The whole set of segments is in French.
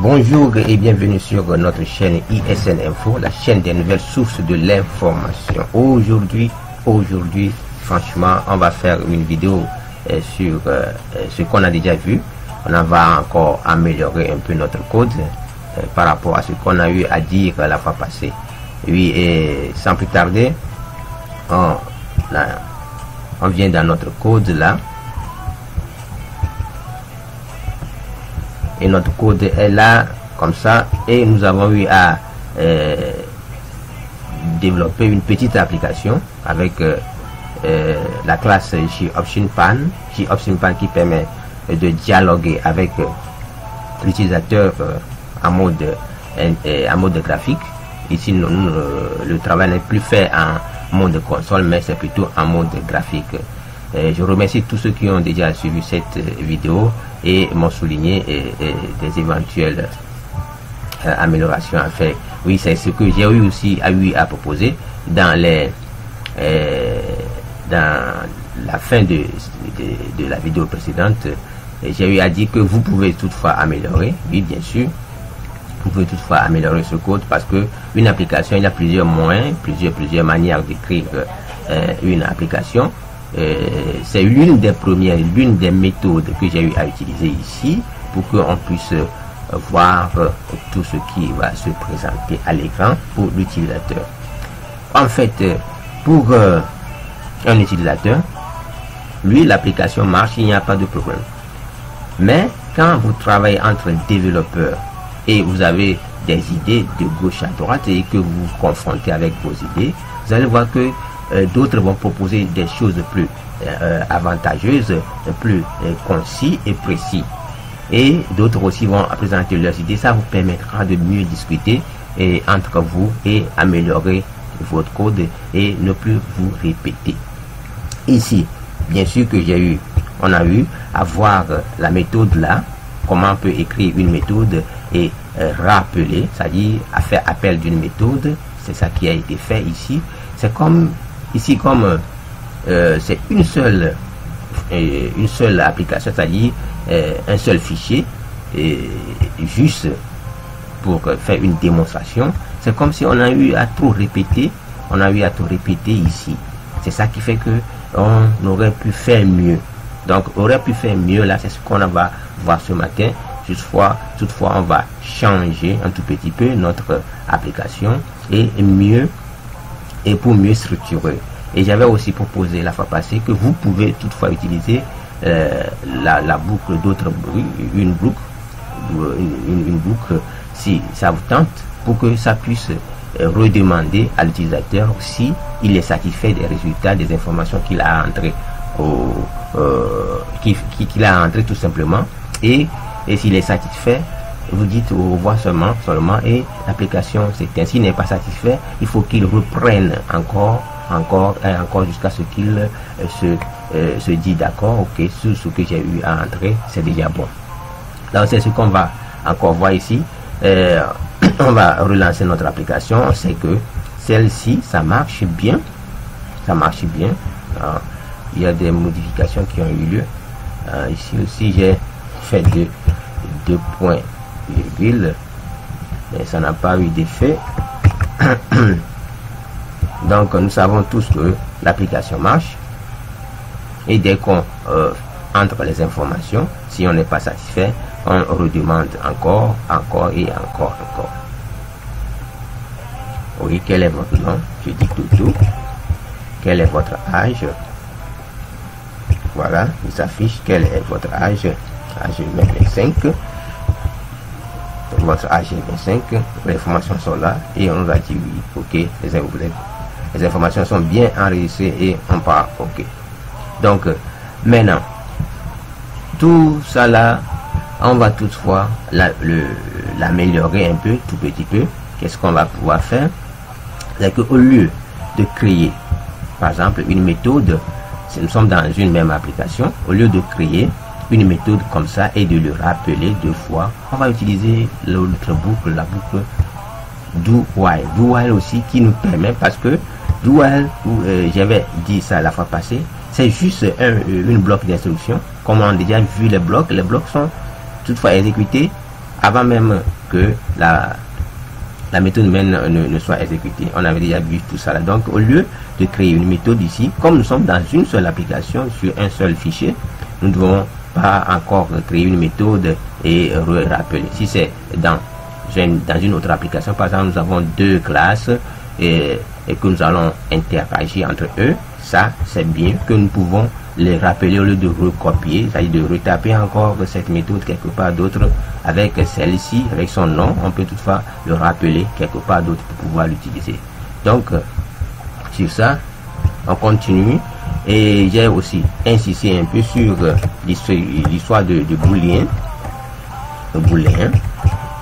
Bonjour et bienvenue sur notre chaîne ISN Info, la chaîne des nouvelles sources de l'information. Aujourd'hui, franchement, on va faire une vidéo sur ce qu'on a déjà vu. On va encore améliorer un peu notre code par rapport à ce qu'on a eu à dire la fois passée. Oui, et sans plus tarder, on vient dans notre code là. Et notre code est là, comme ça, et nous avons eu à développer une petite application avec la classe JOptionPan qui permet de dialoguer avec l'utilisateur en mode graphique. Ici, le travail n'est plus fait en mode console, mais c'est plutôt en mode graphique. Je remercie tous ceux qui ont déjà suivi cette vidéo et m'ont souligné des éventuelles améliorations à faire. Oui, c'est ce que j'ai eu aussi à proposer dans la fin de la vidéo précédente. J'ai eu à dire que vous pouvez toutefois améliorer. Oui, bien sûr, vous pouvez toutefois améliorer ce code parce que une application, il y a plusieurs moyens, plusieurs manières d'écrire une application. C'est l'une des méthodes que j'ai eu à utiliser ici pour qu'on puisse voir tout ce qui va se présenter à l'écran pour l'utilisateur. En fait, pour un utilisateur, lui, l'application marche, il n'y a pas de problème. Mais quand vous travaillez entre développeurs et vous avez des idées de gauche à droite et que vous vous confrontez avec vos idées, vous allez voir que d'autres vont proposer des choses plus avantageuses, plus concis et précis. Et d'autres aussi vont présenter leurs idées. Ça vous permettra de mieux discuter entre vous et améliorer votre code et ne plus vous répéter. Ici, bien sûr que on a eu à voir la méthode là, comment on peut écrire une méthode et rappeler, c'est-à-dire à faire appel d'une méthode. C'est ça qui a été fait ici. C'est comme ici, comme c'est une seule application, c'est-à-dire un seul fichier, juste pour faire une démonstration. C'est comme si on a eu à trop répéter. Ici. C'est ça qui fait que on aurait pu faire mieux. Donc, on aurait pu faire mieux là. C'est ce qu'on va voir ce matin. Toutefois, on va changer un tout petit peu notre application et pour mieux structurer. Et j'avais aussi proposé la fois passée que vous pouvez toutefois utiliser la boucle une boucle si ça vous tente, pour que ça puisse redemander à l'utilisateur si il est satisfait des résultats, des informations qu'il a entrées qu'il a entré tout simplement, et s'il est satisfait, vous dites au revoir seulement et l'application s'éteint. S'il n'est pas satisfait, il faut qu'il reprenne encore jusqu'à ce qu'il se dit d'accord, ok, sur ce que j'ai eu à entrer, c'est déjà bon. Donc c'est ce qu'on va encore voir ici. On va relancer notre application. On sait que celle-ci, ça marche bien. Alors, il y a des modifications qui ont eu lieu. Ici aussi, j'ai fait deux points virgule, mais ça n'a pas eu d'effet. Donc nous savons tous que l'application marche, et dès qu'on entre les informations, si on n'est pas satisfait, on redemande encore. Oui, quel est votre nom? Je dis tout. Quel est votre âge? Voilà, il s'affiche quel est votre âge. Âge 25. Votre âge est 25. Les informations sont là et on nous a dit oui, ok, les informations sont bien enregistrées et on part ok. Donc maintenant, tout ça là, on va toutefois l'améliorer un peu, tout petit peu. Qu'est-ce qu'on va pouvoir faire? C'est qu'au lieu de créer par exemple une méthode, si nous sommes dans une même application, au lieu de créer une méthode comme ça et de le rappeler deux fois, on va utiliser l'autre boucle, la boucle do while aussi, qui nous permet, parce que do while, j'avais dit ça la fois passée, c'est juste une bloc d'instruction. Comme on a déjà vu les blocs sont toutefois exécutés avant même que la méthode même ne soit exécutée. On avait déjà vu tout ça là. Donc, au lieu de créer une méthode ici, comme nous sommes dans une seule application, sur un seul fichier, nous ne devons pas encore créer une méthode et rappeler. Si c'est dans une autre application, par exemple, nous avons deux classes et que nous allons interagir entre eux, ça, c'est bien que nous pouvons les rappeler au lieu de recopier, c'est-à-dire de retaper encore cette méthode quelque part d'autre avec celle-ci, avec son nom. On peut toutefois le rappeler quelque part d'autre pour pouvoir l'utiliser. Donc, sur ça, on continue. Et j'ai aussi insisté un peu sur l'histoire de booléen.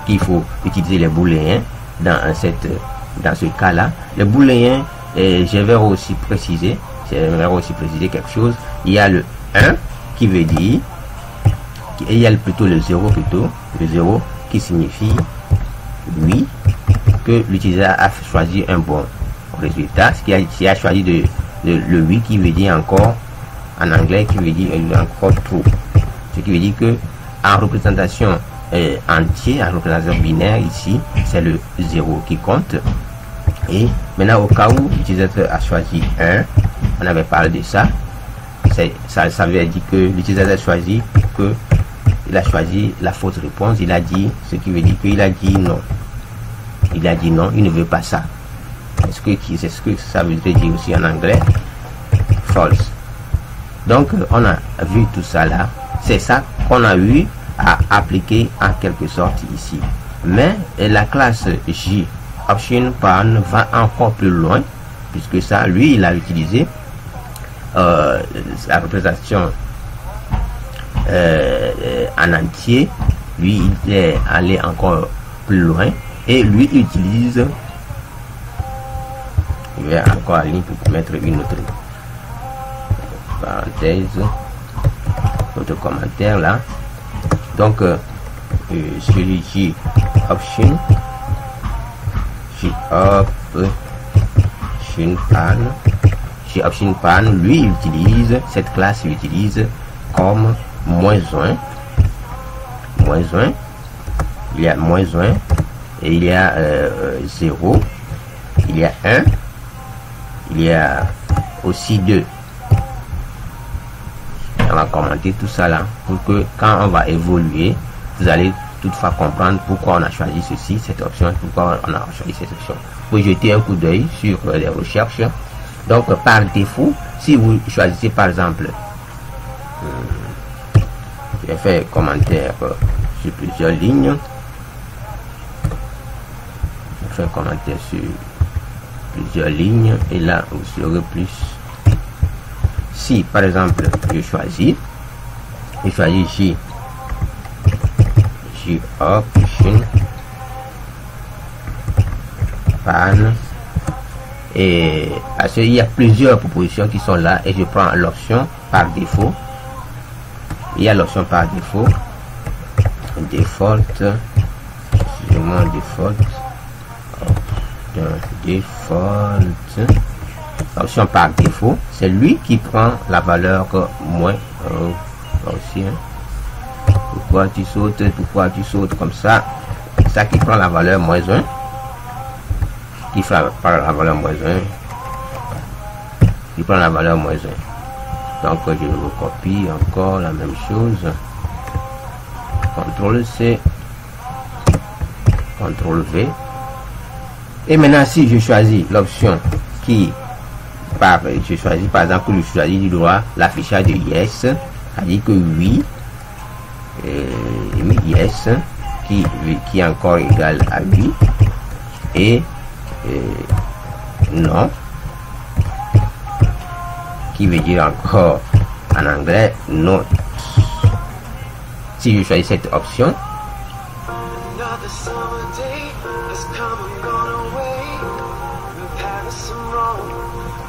Qu'il faut utiliser les booléens dans ce cas-là. Les booléens, je vais aussi préciser quelque chose. Il y a le 1 qui veut dire, et il y a plutôt le 0 le 0 qui signifie oui, que l'utilisateur a choisi un bon résultat. Ce qui a choisi le oui qui veut dire encore, en anglais, qui veut dire encore true. Ce qui veut dire que en représentation entier, en représentation binaire ici, c'est le 0 qui compte. Et maintenant, au cas où l'utilisateur a choisi 1, on avait parlé de ça. Ça veut dire que l'utilisateur il a choisi la fausse réponse. Il a dit, ce qui veut dire qu'il a dit non. Il a dit non, il ne veut pas ça. C'est ce que ça veut dire aussi en anglais, false. Donc, on a vu tout ça là. C'est ça qu'on a eu à appliquer en quelque sorte ici. Mais la classe J option pan va encore plus loin, puisque ça, lui, il a utilisé la représentation en entier. Lui, il est allé encore plus loin et lui utilise, je vais encore aller pour mettre une autre parenthèse, autre commentaire là. Donc celui-ci option option pan, lui utilise cette classe, utilise comme -1, il y a -1 et il y a 0, il y a 1, il y a aussi 2. On va commenter tout ça là pour que quand on va évoluer, vous allez toutefois comprendre pourquoi on a choisi ceci, cette option, pourquoi on a choisi cette option. Vous jeter un coup d'œil sur les recherches. Donc par défaut, si vous choisissez par exemple, j'ai fait commentaire sur plusieurs lignes, j'ai fait commentaire sur plusieurs lignes et là vous serez plus. Si par exemple je choisis J option pan, et parce qu'il y a plusieurs propositions qui sont là et je prends l'option par défaut. Il y a l'option par défaut, default, excusez-moi, default, option par défaut, c'est lui qui prend la valeur moins aussi, hein. Pourquoi tu sautes comme ça, ça qui prend la valeur -1, qui prend la valeur -1, qui prend la valeur -1. Donc je recopie encore la même chose, CTRL C, CTRL V, et maintenant si je choisis l'option qui je choisis par exemple, je choisis du droit l'affichage de yes, c'est-à-dire que oui, yes qui est encore égal à oui, et non qui veut dire encore en anglais not. Si je choisis cette option,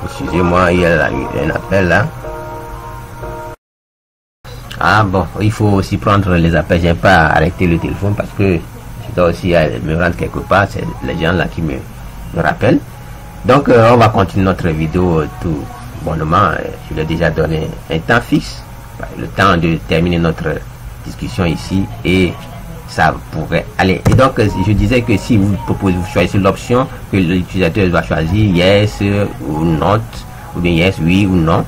excusez-moi, il y a un appel là. Ah bon, il faut aussi prendre les appels. J'ai pas arrêté le téléphone parce que je dois aussi me rendre quelque part. C'est les gens là qui me rappellent. Donc on va continuer notre vidéo tout bonnement. Je l'ai déjà donné un temps fixe, le temps de terminer notre discussion ici, et ça pourrait aller. Et donc je disais que si vous proposez, vous choisissez l'option que l'utilisateur doit choisir yes ou not, ou bien yes, oui ou non,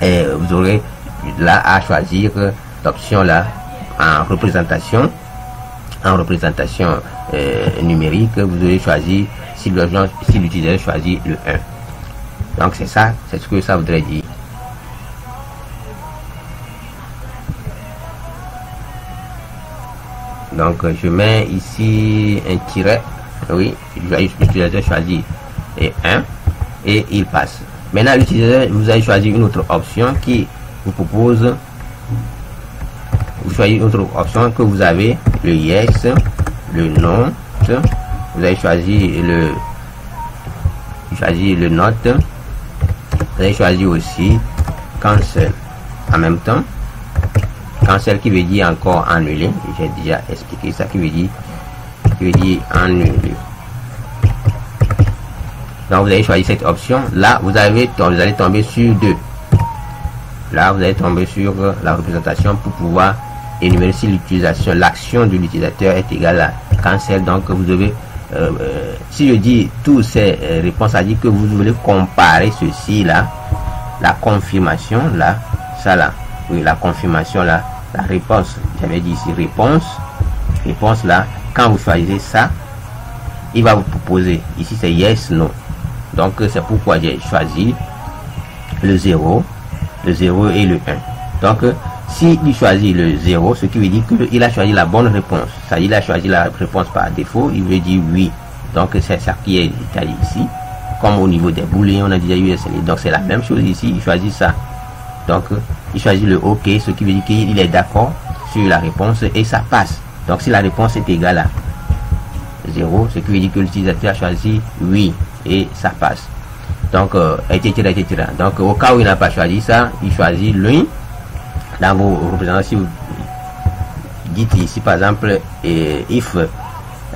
et vous aurez là à choisir l'option là en représentation numérique. Vous aurez choisi si l'utilisateur choisit le 1. Donc c'est ça, c'est ce que ça voudrait dire. Donc je mets ici un tiret, oui, l'utilisateur choisit et 1 et il passe. Maintenant l'utilisateur, vous avez choisi une autre option qui vous propose, vous choisissez une autre option que vous avez le yes, le non, vous avez choisi le not, vous avez choisi aussi cancel en même temps. Cancel qui veut dire encore annuler, j'ai déjà expliqué ça, qui veut dire annuler. Donc vous avez choisi cette option, là vous allez tomber sur 2. Là vous allez tomber sur la représentation pour pouvoir énumérer si l'utilisation, l'action de l'utilisateur est égale à cancel. Donc vous devez, si je dis toutes ces réponses, ça dit que vous voulez comparer ceci là, la confirmation là, ça là, oui, la confirmation là, la réponse, j'avais dit ici réponse là, quand vous choisissez ça, il va vous proposer, ici c'est yes, no. Donc c'est pourquoi j'ai choisi le 0 et le 1. Donc si il choisit le 0, ce qui veut dire qu'il a choisi la bonne réponse, c'est-à-dire il a choisi la réponse par défaut, il veut dire oui. Donc c'est ça qui est détaillé ici, comme au niveau des boulets, on a déjà eu SLA. Donc c'est la même chose ici, il choisit ça. Donc il choisit le OK, ce qui veut dire qu'il est d'accord sur la réponse et ça passe. Donc si la réponse est égale à 0, ce qui veut dire que l'utilisateur a choisi oui et ça passe. Donc etc. Donc au cas où il n'a pas choisi ça, il choisit lui. Dans vos représentations, si vous dites ici par exemple if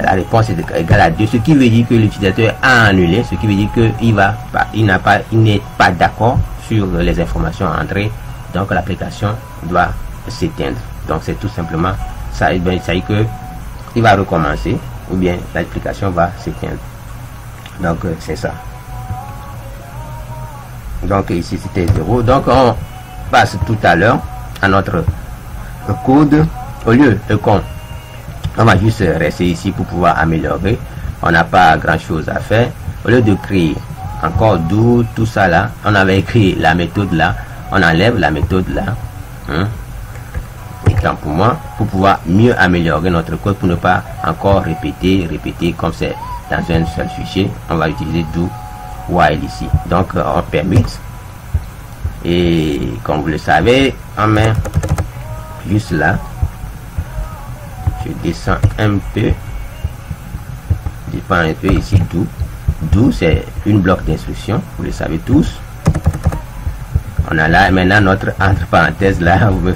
la réponse est égale à 2, ce qui veut dire que l'utilisateur a annulé, ce qui veut dire qu'il n'est pas d'accord sur les informations entrées, donc l'application doit s'éteindre. Donc c'est tout simplement ça. Ça veut dire que il va recommencer ou bien l'application va s'éteindre. Donc c'est ça. Donc ici c'était 0. Donc on passe tout à l'heure à notre code. Au lieu de on va juste rester ici pour pouvoir améliorer. On n'a pas grand chose à faire. Au lieu de créer encore d'où tout ça là, on avait écrit la méthode là, on enlève la méthode là, étant pour moi, pour pouvoir mieux améliorer notre code, pour ne pas encore répéter comme c'est dans un seul fichier. On va utiliser do while ici. Donc on permet, et comme vous le savez, on met juste là, je descends un peu, ici do c'est une bloc d'instruction, vous le savez tous. On a là maintenant notre entre parenthèses là, vous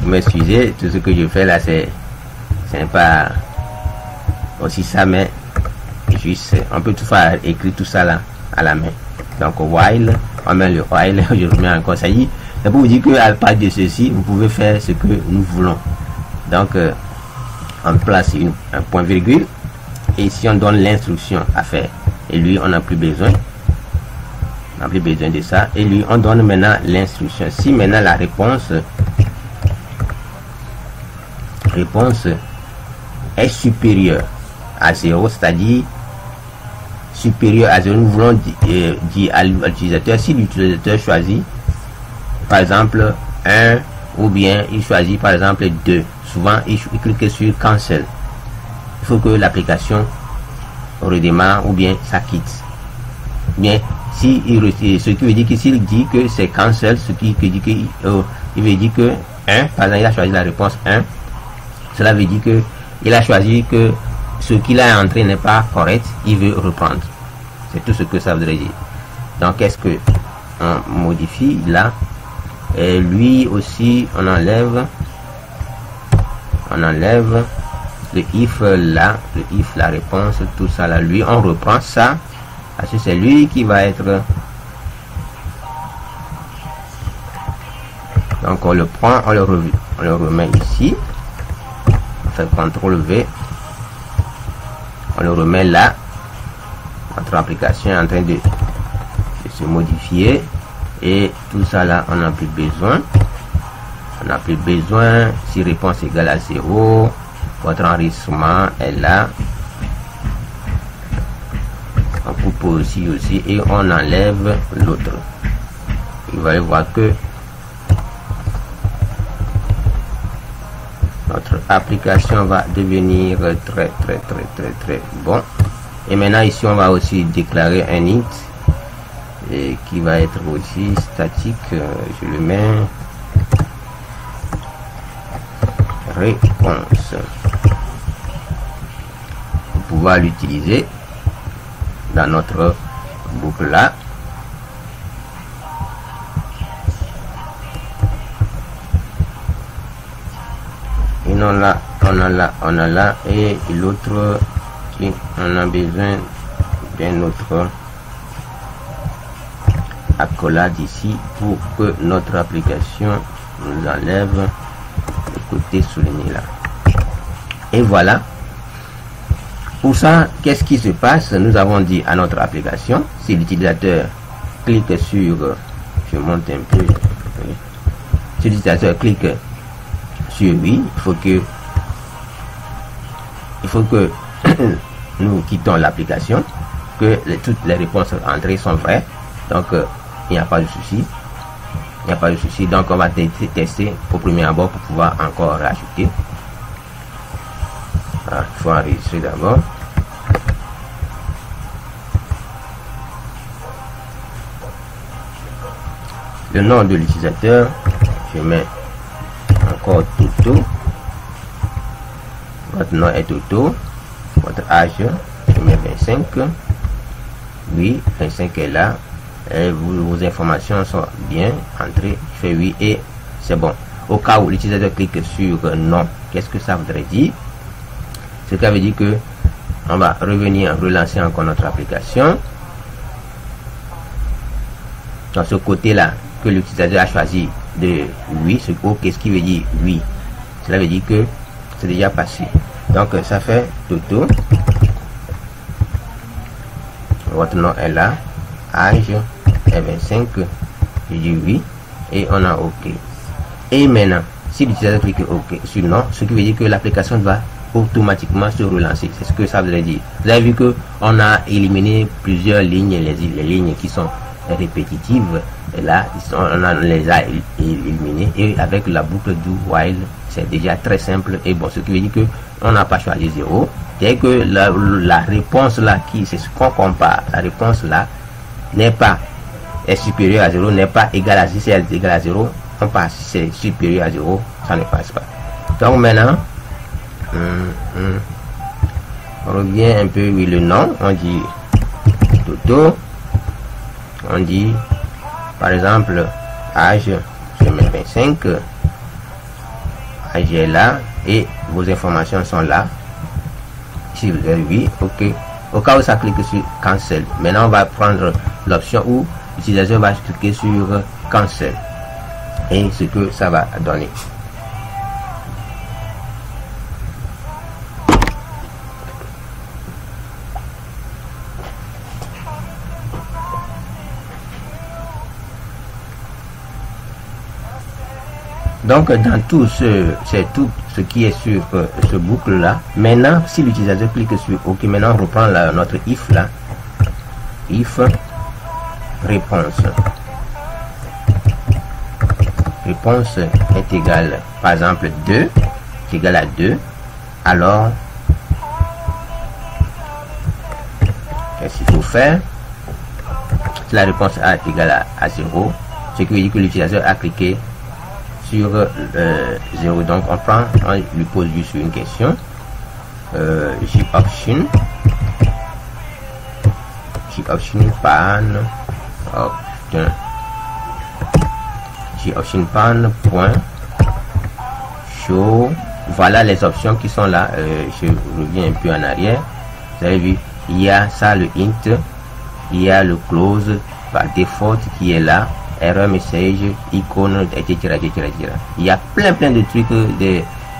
m'excusez, tout ce que je fais là c'est pas aussi ça, mais juste on peut tout faire, écrire tout ça là à la main. Donc while, on met le while, je remets encore, ça y est, c'est pour vous dire que à part de ceci vous pouvez faire ce que nous voulons. Donc on place un point virgule et si on donne l'instruction à faire, et lui on n'a plus besoin, de ça, et lui on donne maintenant l'instruction. Si maintenant la réponse est supérieure à 0, c'est-à-dire supérieur à 0, nous voulons dire à l'utilisateur, si l'utilisateur choisit par exemple 1 ou bien il choisit par exemple 2, souvent il clique sur cancel, il faut que l'application redémarre ou bien ça quitte. Bien si ce qui veut dire que s'il dit que c'est cancel, ce qui veut dire que il veut dire que 1, par exemple il a choisi la réponse 1, cela veut dire que il a choisi que ce qu'il a entré n'est pas correct, il veut reprendre. C'est tout ce que ça voudrait dire. Donc qu'est-ce que on modifie là, et lui aussi on enlève le if là, la réponse, tout ça là, lui on reprend ça parce que c'est lui qui va être, donc on le prend, on le remet ici, fait CTRL V, on le remet là. Notre application est en train de se modifier et tout ça là on n'a plus besoin. On n'a plus besoin. Si réponse égale à 0, votre enregistrement est là. On coupe aussi et on enlève l'autre. Vous allez voir que notre application va devenir très bon. Et maintenant ici on va aussi déclarer un int et qui va être aussi statique. Je le mets réponse pour pouvoir l'utiliser dans notre boucle là. Et non là, on a là et l'autre qui on a besoin d'un autre accolade ici pour que notre application nous enlève le côté souligné là. Et voilà. Pour ça, qu'est-ce qui se passe? Nous avons dit à notre application, si l'utilisateur clique sur, je monte un peu, si l'utilisateur clique sur oui, il faut que nous quittons l'application, que toutes les réponses entrées sont vraies, donc il n'y a pas de souci. Il n'y a pas de souci, donc on va tester au premier abord pour pouvoir encore rajouter. Il faut enregistrer d'abord. Le nom de l'utilisateur, je mets encore Toto. Votre nom est Toto. Votre âge, je mets 25. Oui, 25 est là. Et vos informations sont bien entrées. Je fais oui et c'est bon. Au cas où l'utilisateur clique sur non, qu'est-ce que ça voudrait dire? Ce qui veut dire que on va revenir relancer encore notre application. Dans ce côté-là, que l'utilisateur a choisi de oui, qu'est-ce qui veut dire oui? Cela veut dire que c'est déjà passé. Donc ça fait Toto. Votre nom est là. Âge est 25. Je dis oui. Et on a OK. Et maintenant, si l'utilisateur clique OK sur non, ce qui veut dire que l'application va automatiquement se relancer. C'est ce que ça veut dire. Vous avez vu que on a éliminé plusieurs lignes, les lignes qui sont répétitives. Et là, on les a éliminées. Et avec la boucle do while, c'est déjà très simple. Et bon, ce qui veut dire que on n'a pas choisi 0. Dès que la réponse là, c'est ce qu'on compare, la réponse là est supérieure à 0, n'est pas égale à 6, c'est égal à 0, on passe. Si c'est supérieur à 0, ça ne passe pas. Donc maintenant, on revient un peu, oui, le nom, on dit Toto, on dit par exemple âge, je mets 25, âge est là et vos informations sont là. Si vous avez oui, OK. Au cas où ça clique sur cancel. Maintenant on va prendre l'option où l'utilisateur va cliquer sur cancel et ce que ça va donner. Donc dans tout c'est tout ce qui est sur ce boucle là. Maintenant si l'utilisateur clique sur OK, maintenant on reprend notre if là. If réponse est égale par exemple 2, est égal à 2, alors qu'est-ce qu'il faut faire? Si la réponse A est égale à 0, ce qui veut dire que l'utilisateur a cliqué sur 0. Donc on lui pose juste une question. Option pan point show. Voilà les options qui sont là. Je reviens un peu en arrière. Vous avez vu, il y a ça, le int, il y a le close par default qui est là, error message, icône, etc. Il y a plein de trucs,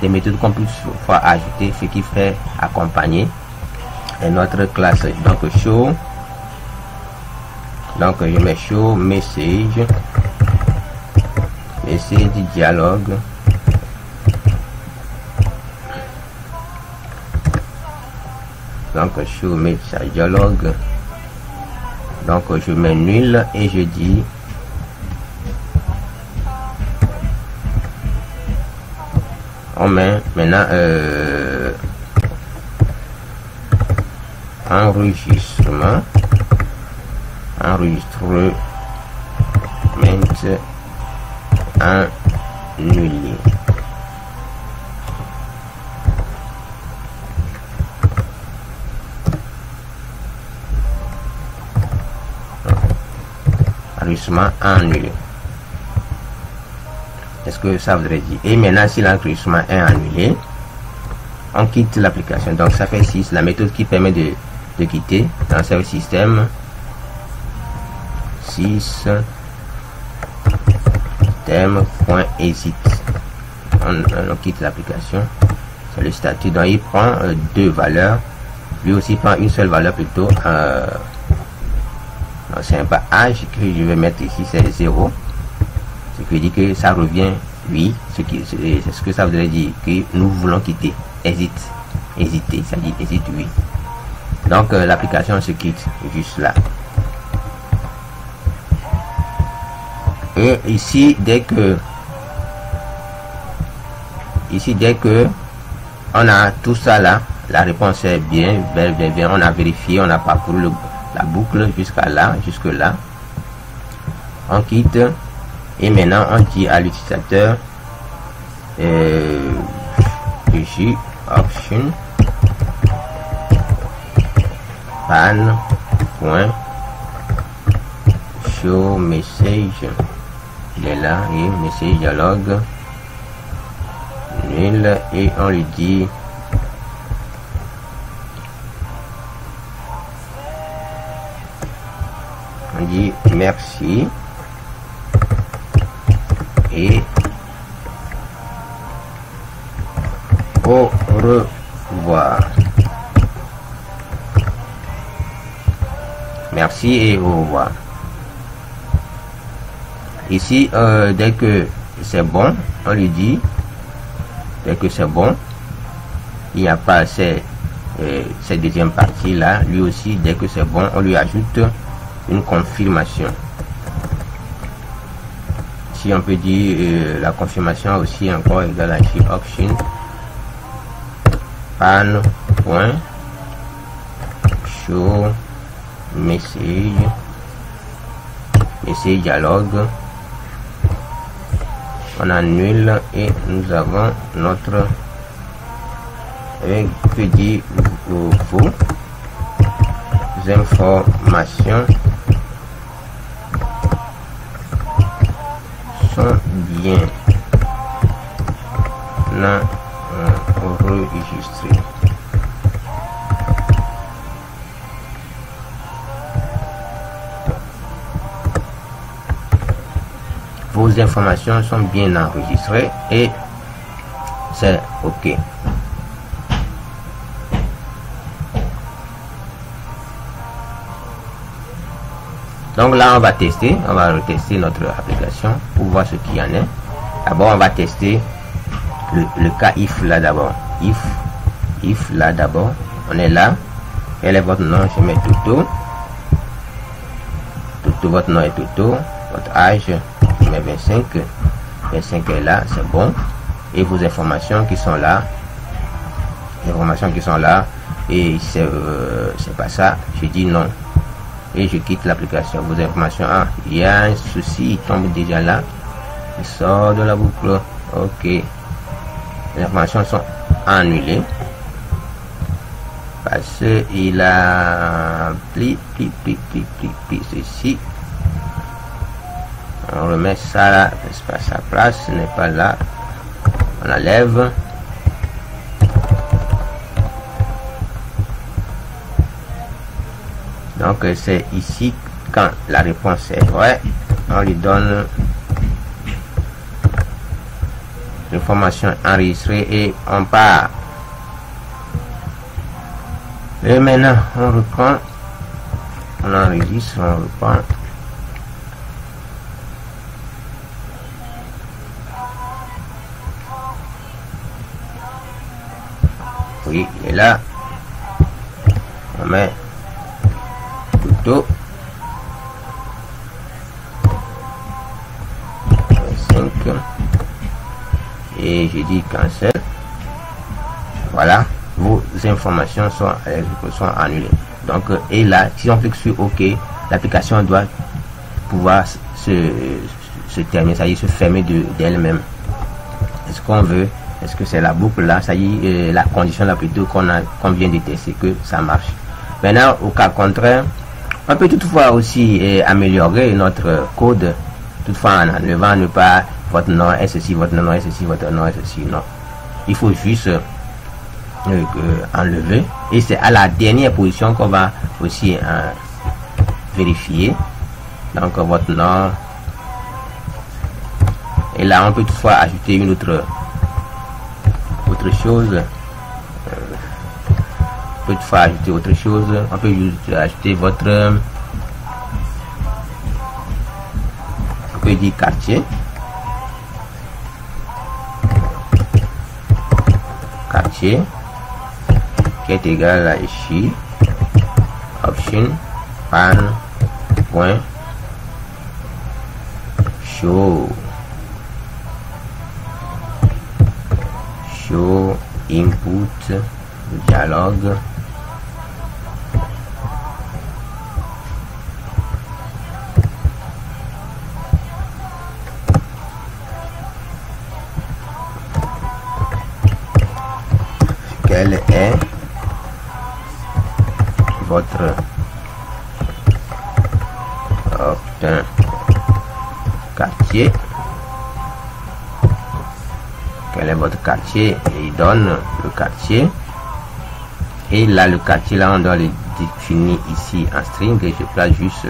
des méthodes qu'on peut toutefois ajouter, ce qui fait accompagner notre classe. Donc show, donc je mets show message dialogue, donc show message dialogue, donc je mets nul et je dis on met maintenant enregistrement annulé. Enregistrement annulé. Est-ce que ça voudrait dire? Et maintenant, si l'enregistrement est annulé, on quitte l'application. Donc ça fait 6, la méthode qui permet de quitter dans ce système. 6 système.exit. On quitte l'application. C'est le statut. Donc il prend deux valeurs. Lui aussi prend une seule valeur plutôt. C'est pas âge que je vais mettre ici, c'est 0. Ce qui dit que ça revient, oui, c'est ce que ça voudrait dire, que nous voulons quitter. Hésiter, ça dit hésite, oui. Donc l'application se quitte juste là. Et ici, dès que on a tout ça là, la réponse est bien, on a vérifié, on a parcouru la boucle jusqu'à là, jusque là. On quitte et maintenant on dit à l'utilisateur option pan.show message, il est là, et message dialogue nul, et on lui dit merci et au revoir. Merci et au revoir. Ici, dès que c'est bon, on lui dit, dès que c'est bon, il n'y a pas cette deuxième partie là, lui aussi, dès que c'est bon, on lui ajoute une confirmation. Si on peut dire la confirmation aussi encore égale à option pan.show message dialogue, on annule et nous avons notre que dit vos informations sont bien enregistrées. Vos informations sont bien enregistrées et c'est OK. Donc là, on va tester, on va retester notre application pour voir ce qu'il y en est. D'abord, on va tester le cas if là d'abord. If là d'abord, on est là. Quel est votre nom? Je mets Toto. Votre nom est Toto. Votre âge, je mets 25. 25 est là, c'est bon. Et vos informations qui sont là. Les informations qui sont là. Et c'est pas ça. Je dis non. Et je quitte l'application. Vos informations, il y a un souci, il tombe déjà là, il sort de la boucle. OK, les informations sont annulées parce qu'il a pli ceci. On remet ça là, c'est pas sa place, ce n'est pas là, on enlève. Donc c'est ici, quand la réponse est vraie, on lui donne l'information enregistrée et on part. Et maintenant, on reprend, on enregistre, on reprend. Oui, il est là. On met couteau. 5. Et je dis cancel. Voilà, vos informations sont annulées. Donc, et là, si on clique sur OK, l'application doit pouvoir se terminer, ça y est, se fermer d'elle-même. Est-ce qu'on veut? Est-ce que c'est la boucle là? Ça y est, la condition là plutôt qu'on vient de tester que ça marche. Maintenant, au cas contraire, on peut toutefois aussi améliorer notre code, toutefois en enlevant ne pas votre nom est ceci, votre nom est ceci, votre nom est ceci. Non. Il faut juste enlever. Et c'est à la dernière position qu'on va aussi vérifier. Donc votre nom. Et là, on peut toutefois ajouter une autre chose. On peut toutefois ajouter autre chose. On peut juste ajouter votre. On peut dire quartier. Quartier qui est égal à ici option pan point show input dialogue quel est votre quartier, quel est votre quartier, et il donne le quartier, et là le quartier là on doit le définir ici en string, et je place juste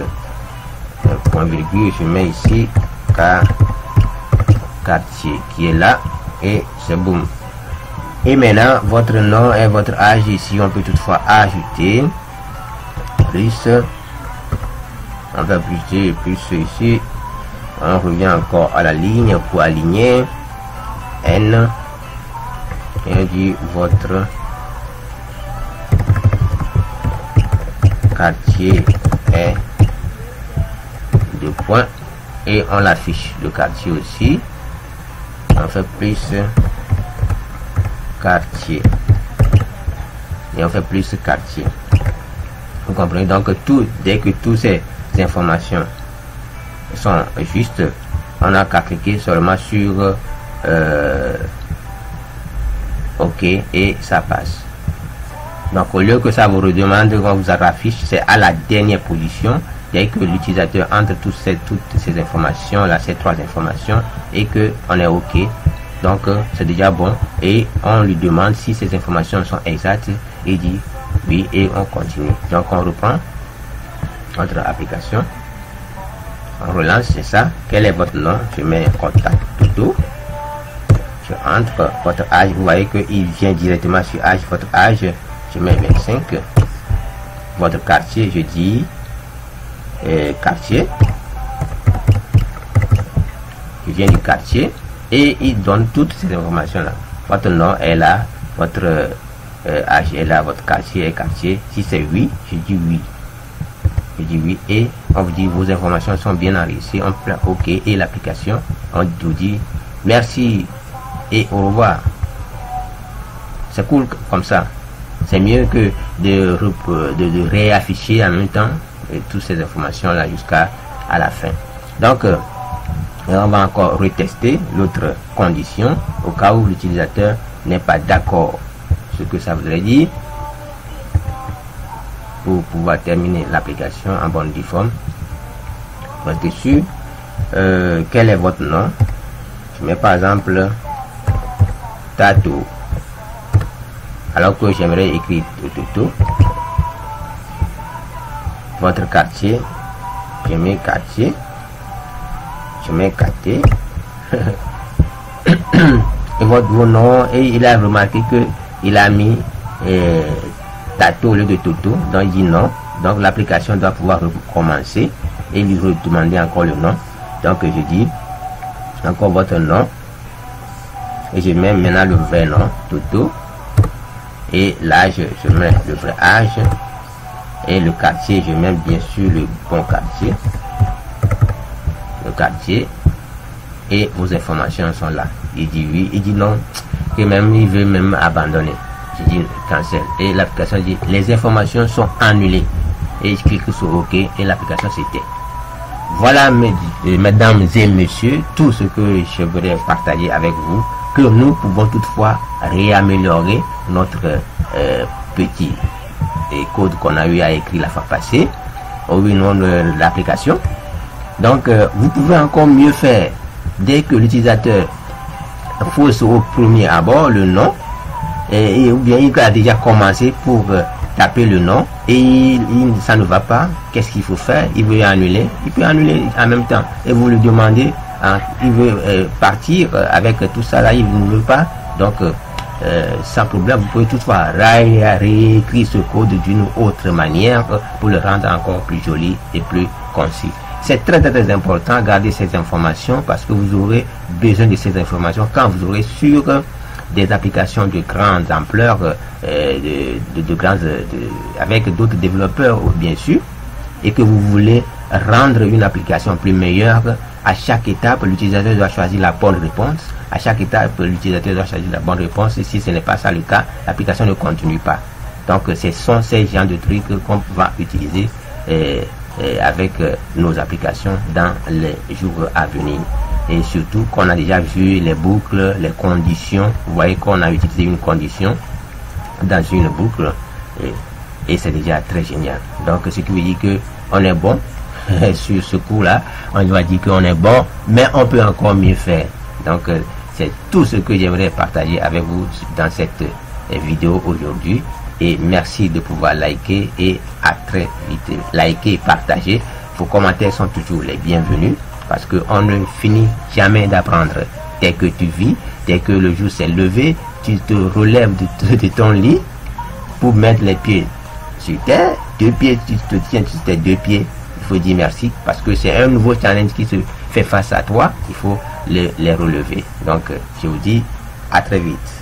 un point virgule, je mets ici quartier qui est là, et c'est boum. Et maintenant, votre nom et votre âge ici, on peut toutefois ajouter plus, on va plus ici, on revient encore à la ligne pour aligner N, et on dit votre quartier est 2 points, et on l'affiche, le quartier aussi, on fait plus quartier, et on fait plus quartier. Vous comprenez? Donc dès que toutes ces informations sont justes, on n'a qu'à cliquer seulement sur OK et ça passe. Donc au lieu que ça vous redemande qu'on vous affiche, c'est à la dernière position, dès que l'utilisateur entre toutes ces informations là, ces 3 informations, et que on est OK. Donc c'est déjà bon, et on lui demande si ces informations sont exactes, et dit oui, et on continue. Donc on reprend notre application, on relance, c'est ça. Quel est votre nom? Je mets contact tout, je entre votre âge, vous voyez qu'il vient directement sur âge, votre âge, je mets 25. Votre quartier, je dis quartier, je viens du quartier, et il donne toutes ces informations là. Votre nom est là, votre âge est là, votre quartier est quartier. Si c'est oui, je dis oui. Je dis oui, et on vous dit vos informations sont bien enregistrées, on prend OK, et l'application, on vous dit merci et au revoir. C'est cool comme ça. C'est mieux que de réafficher en même temps toutes ces informations là jusqu'à la fin. Donc on va encore retester l'autre condition au cas où l'utilisateur n'est pas d'accord ce que ça voudrait dire, pour pouvoir terminer l'application en bonne due forme. Dessus, quel est votre nom? Je mets par exemple Tato, alors que j'aimerais écrire Toto. Votre quartier, je mets quartier, je mets quartier. vos noms, et il a remarqué que il a mis Tato au lieu de Toto, donc il dit non. Donc l'application doit pouvoir recommencer et lui redemander encore le nom. Donc je dis encore votre nom et je mets maintenant le vrai nom, Toto, et l'âge, je mets le vrai âge, et le quartier, je mets bien sûr le bon quartier, et vos informations sont là. Il dit oui, il dit non, et même il veut même abandonner. Je dis cancel, et l'application dit les informations sont annulées, et je clique sur OK et l'application s'éteint. Voilà, mesdames et messieurs, tout ce que je voudrais partager avec vous, que nous pouvons toutefois réaméliorer notre petit code qu'on a eu à écrire la fois passée au nom de l'application. Donc vous pouvez encore mieux faire. Dès que l'utilisateur fausse au premier abord le nom, ou bien il a déjà commencé pour taper le nom et ça ne va pas, qu'est-ce qu'il faut faire? Il veut annuler, il peut annuler en même temps, et vous lui demandez, il veut partir avec tout ça là, il ne veut pas, donc sans problème, vous pouvez toutefois réécrire ce code d'une autre manière pour le rendre encore plus joli et plus concis. C'est très important, garder ces informations, parce que vous aurez besoin de ces informations quand vous aurez sur des applications de grande ampleur, avec d'autres développeurs bien sûr, et que vous voulez rendre une application plus meilleure. À chaque étape, l'utilisateur doit choisir la bonne réponse. À chaque étape, l'utilisateur doit choisir la bonne réponse, et si ce n'est pas ça le cas, l'application ne continue pas. Donc ce sont ces genres de trucs qu'on va utiliser avec nos applications dans les jours à venir. Et surtout qu'on a déjà vu les boucles, les conditions. Vous voyez qu'on a utilisé une condition dans une boucle, et c'est déjà très génial. Donc ce qui veut dire que on est bon sur ce coup là, on doit dire qu'on est bon, mais on peut encore mieux faire. Donc c'est tout ce que j'aimerais partager avec vous dans cette vidéo aujourd'hui, et merci de pouvoir liker, et à très vite. Liker et partager, vos commentaires sont toujours les bienvenus, parce qu'on ne finit jamais d'apprendre. Dès que tu vis, dès que le jour s'est levé, tu te relèves de ton lit pour mettre les pieds sur terre, deux pieds, tu te tiens sur tes deux pieds. Il faut dire merci, parce que c'est un nouveau challenge qui se fait face à toi. Il faut les relever. Donc je vous dis à très vite.